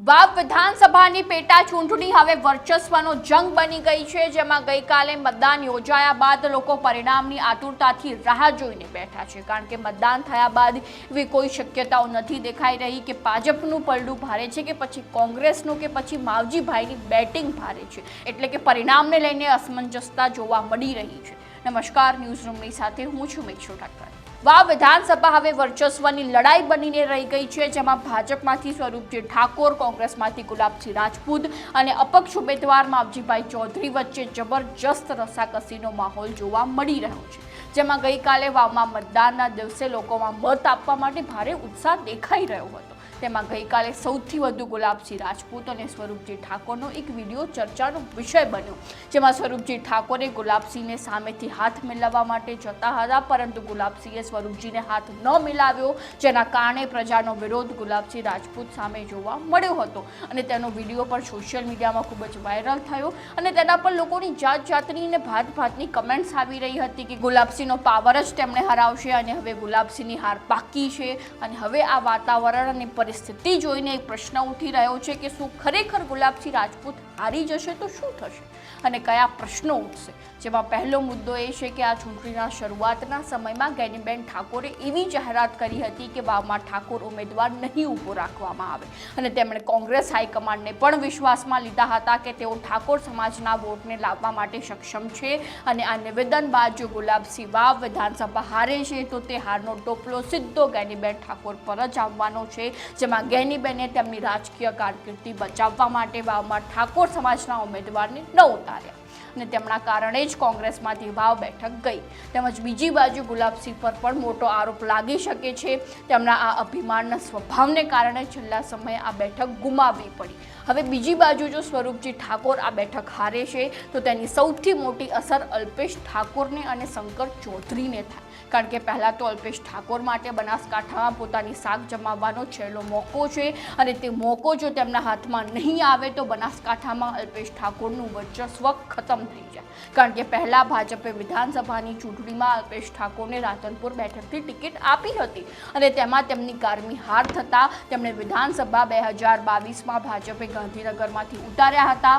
વાવ વિધાનસભાની પેટા ચૂંટણી હવે વર્ચસ્વનો જંગ બની ગઈ છે, જેમાં ગઈકાલે મતદાન યોજાયા બાદ લોકો પરિણામની આતુરતાથી રાહ જોઈને બેઠા છે, કારણ કે મતદાન થયા બાદ એવી કોઈ શક્યતાઓ નથી દેખાઈ રહી કે ભાજપનું પલડું ભારે છે કે પછી કોંગ્રેસનું કે પછી માવજીભાઈની બેટિંગ ભારે છે, એટલે કે પરિણામને લઈને અસમંજસતા જોવા મળી રહી છે। નમસ્કાર, ન્યૂઝ રૂમની સાથે હું છું મેક્ષુ ઠક્કર। વાવ વિધાનસભા હવે વર્ચસ્વની લડાઈ બનીને રહી ગઈ છે, જેમાં ભાજપમાંથી સ્વરૂપજી ઠાકોર, કોંગ્રેસમાંથી ગુલાબસિંહ રાજપૂત અને અપક્ષ ઉમેદવાર માવજીભાઈ ચૌધરી વચ્ચે જબરજસ્ત રસાકસીનો માહોલ જોવા મળી રહ્યો છે, જેમાં ગઈકાલે વાવમાં મતદાનના દિવસે લોકોમાં મત આપવા માટે ભારે ઉત્સાહ દેખાઈ રહ્યો હતો। તેમાં ગઈકાલે સૌથી વધુ ગુલાબસિંહ રાજપૂત અને સ્વરૂપજી ઠાકોરનો એક વિડીયો ચર્ચાનો વિષય બન્યો, જેમાં સ્વરૂપજી ઠાકોરે ગુલાબસિંહને સામેથી હાથ મિલાવવા માટે જતા હતા, પરંતુ ગુલાબસિંહે સ્વરૂપજીને હાથ ન મિલાવ્યો, જેના કારણે પ્રજાનો વિરોધ ગુલાબસિંહ રાજપૂત સામે જોવા મળ્યો હતો અને તેનો વિડીયો પણ સોશિયલ મીડિયામાં ખૂબ જ વાયરલ થયો અને તેના પર લોકોની જાતની અને ભાતની કમેન્ટ્સ આવી રહી હતી કે ગુલાબસિંહનો પાવર જ તેમણે હરાવશે અને હવે ગુલાબસિંહની હાર પાકી છે। અને હવે આ વાતાવરણ અને પરિસ્થિતિ જોઈને એક પ્રશ્ન ઉઠી રહ્યો છે કે શું ખરેખર ગુલાબસિંહ રાજપૂત હારી જશે તો શું થશે અને કયા પ્રશ્નો ઉઠશે, જેમાં પહેલો મુદ્દો એ છે કે આ ચૂંટણીના શરૂઆતના સમયમાં ગેનીબેન ઠાકોરે એવી જાહેરાત કરી હતી કે વાવમાં ઠાકોર ઉમેદવાર નહીં ઊભો રાખવામાં આવે અને તેમણે કોંગ્રેસ હાઈકમાન્ડને પણ વિશ્વાસમાં લીધા હતા કે તેઓ ઠાકોર સમાજના વોટને લાવવા માટે સક્ષમ છે અને આ નિવેદન બાદ જો ગુલાબસિંહ વાવ વિધાનસભા હારે છે તો તે હારનો ટોપલો સીધો ગેનીબેન ઠાકોર પર જ આવવાનો છે, જેમાં ગેનીબેને તેમની રાજકીય કારકિર્દી બચાવવા માટે વાવમાં ઠાકોર સમાજના ઉમેદવારને ન ઉતાર્યા અને તેમના કારણે જ કોંગ્રેસમાંથી વાવ બેઠક ગઈ। તેમજ બીજી બાજુ ગુલાબસિંહ પર પણ મોટો આરોપ લાગી શકે છે, તેમના આ અભિમાનના સ્વભાવને કારણે છેલ્લા સમયે આ બેઠક ગુમાવવી પડી। હવે બીજી બાજુ જો સ્વરૂપજી ઠાકોર આ બેઠક હારે છે તો તેની સૌથી મોટી અસર અલ્પેશ ઠાકોરને અને શંકર ચૌધરીને થાય, કારણ કે પહેલાં તો અલ્પેશ ઠાકોર માટે બનાસકાંઠામાં પોતાની શાખ જમાવવાનો છેલ્લો મોકો છે અને તે મોકો જો તેમના હાથમાં નહીં આવે તો બનાસકાંઠામાં અલ્પેશ ઠાકોરનું વર્ચસ્વ ખતમ થઈ જાય, કારણ કે પહેલાં ભાજપે વિધાનસભાની ચૂંટણીમાં અલ્પેશ ઠાકોરને રાધનપુર બેઠકથી ટિકિટ આપી હતી અને તેમાં તેમની કારમી હાર થતાં તેમણે વિધાનસભા 2022માં ભાજપે ગાંધીનગરમાંથી ઉતાર્યા હતા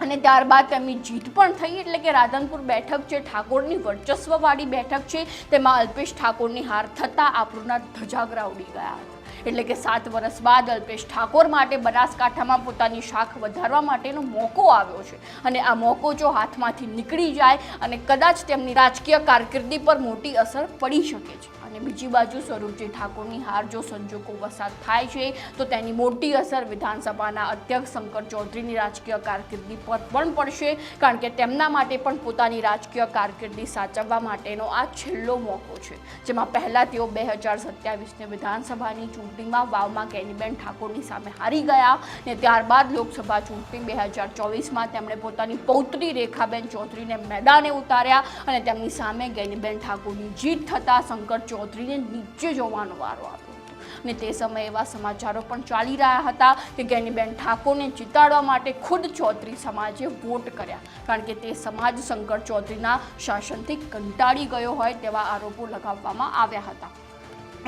અને ત્યારબાદ તેમની જીત પણ થઈ, એટલે કે રાધનપુર બેઠક જે ઠાકોરની વર્ચસ્વવાળી બેઠક છે તેમાં અલ્પેશ ઠાકોરની હાર થતાં આપણુંના ધજાગરા ઉડી ગયા હતા। એટલે કે 7 વર્ષ બાદ અલ્પેશ ઠાકોર માટે બનાસકાંઠામાં પોતાની શાખ વધારવા માટેનો મોકો આવ્યો છે અને આ મોકો જો હાથમાંથી નીકળી જાય અને કદાચ તેમની રાજકીય કારકિર્દી પર મોટી અસર પડી શકે છે। અને બીજી બાજુ સ્વરૂપજી ઠાકોરની હાર જો સંજોગો વસાત થાય છે તો તેની મોટી અસર વિધાનસભાના અધ્યક્ષ શંકર ચૌધરીની રાજકીય કારકિર્દી પર પણ પડશે, કારણ કે તેમના માટે પણ પોતાની રાજકીય કારકિર્દી સાચવવા માટેનો આ છેલ્લો મોકો છે, જેમાં પહેલાં તેઓ 2027ની વિધાનસભાની ચૂંટણીમાં વાવમાં ગેનીબેન ઠાકોરની સામે હારી ગયા ને ત્યારબાદ લોકસભા ચૂંટણી 2024માં તેમણે પોતાની પૌત્રી રેખાબેન ચૌધરીને મેદાને ઉતાર્યા અને તેમની સામે ગેનીબેન ઠાકોરની જીત થતાં શંકર ચૌધરીને નીચે જોવાનો વારો આવ્યો હતો અને તે સમયે એવા સમાચારો પણ ચાલી રહ્યા હતા કે ગેનીબેન ઠાકોરને જીતાડવા માટે ખુદ ચૌધરી સમાજે વોટ કર્યા, કારણ કે તે સમાજ શંકર ચૌધરીના શાસનથી કંટાળી ગયો હોય તેવા આરોપો લગાવવામાં આવ્યા હતા।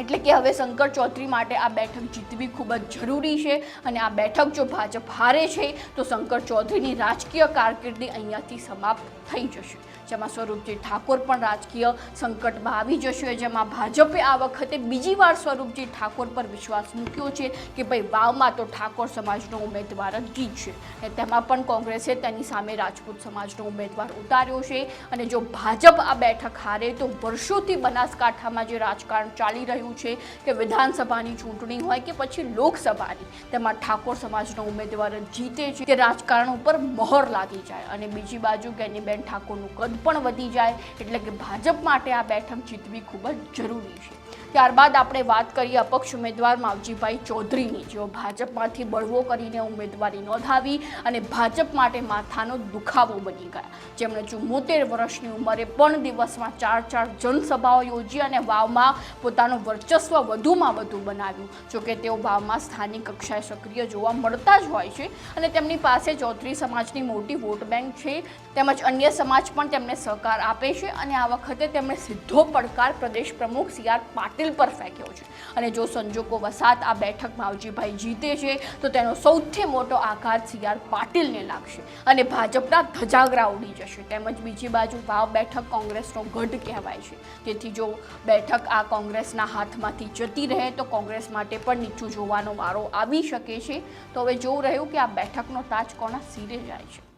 એટલે કે હવે શંકર ચૌધરી માટે આ બેઠક જીતવી ખૂબ જ જરૂરી છે અને આ બેઠક જો ભાજપ હારે છે તો શંકર ચૌધરીની રાજકીય કારકિર્દી અહીંયાથી સમાપ્ત થઈ જશે, જેમાં સ્વરૂપજી ઠાકોર પણ રાજકીય સંકટમાં આવી જશે, જેમાં ભાજપે આ વખતે બીજી વાર સ્વરૂપજી ઠાકોર પર વિશ્વાસ મૂક્યો છે કે ભાઈ વાવમાં તો ઠાકોર સમાજનો ઉમેદવાર જ જીતશે અને તેમાં પણ કોંગ્રેસે તેની સામે રાજપૂત સમાજનો ઉમેદવાર ઉતાર્યો છે અને જો ભાજપ આ બેઠક હારે તો વર્ષોથી બનાસકાંઠામાં જે રાજકારણ ચાલી રહ્યું છે કે વિધાનસભાની ચૂંટણી હોય કે પછી લોકસભાની, તેમાં ઠાકોર સમાજનો ઉમેદવાર જીતે છે કે રાજકારણ ઉપર મહોર લાગી જાય અને બીજી બાજુ ગેનીબેન ઠાકોરનું કદ પણ વધી જાય, એટલે કે ભાજપ માટે આ બેઠક જીતવી ખૂબ જ જરૂરી છે। ત્યારબાદ આપણે વાત કરીએ અપક્ષ ઉમેદવાર માવજીભાઈ ચૌધરીની, જેઓ ભાજપમાંથી બળવો કરીને ઉમેદવારી નોંધાવી અને ભાજપ માટે માથાનો દુખાવો બની ગયા, જેમણે 74 વર્ષની ઉંમરે પણ દિવસમાં 4 જનસભાઓ યોજી અને વાવમાં પોતાનું વર્ચસ્વ વધુમાં વધુ બનાવ્યું। જોકે તેઓ વાવમાં સ્થાનિક કક્ષાએ સક્રિય જોવા મળતા જ હોય છે અને તેમની પાસે ચૌધરી સમાજની મોટી વોટ બેંક છે, તેમજ અન્ય સમાજ પણ તેમને સહકાર આપે છે અને આ વખતે તેમણે સીધો પડકાર પ્રદેશ પ્રમુખ CR પાટીલ પાટીલ પર ફેંક્યો છે અને જો સંજોગો વસાત આ બેઠક માવજીભાઈ જીતે છે તો તેનો સૌથી મોટો આઘાત CR પાટીલને લાગશે અને ભાજપના ધજાગરા ઉડી જશે. તેમજ બીજી બાજુ વાવ બેઠક કોંગ્રેસનો ગઢ કહેવાય છે, તેથી જો બેઠક આ કોંગ્રેસના હાથમાંથી જતી રહે તો કોંગ્રેસ માટે પણ નીચું જોવાનો વારો આવી શકે છે. તો હવે જોવું રહ્યું કે આ બેઠકનો તાજ કોના સિરે જાય છે.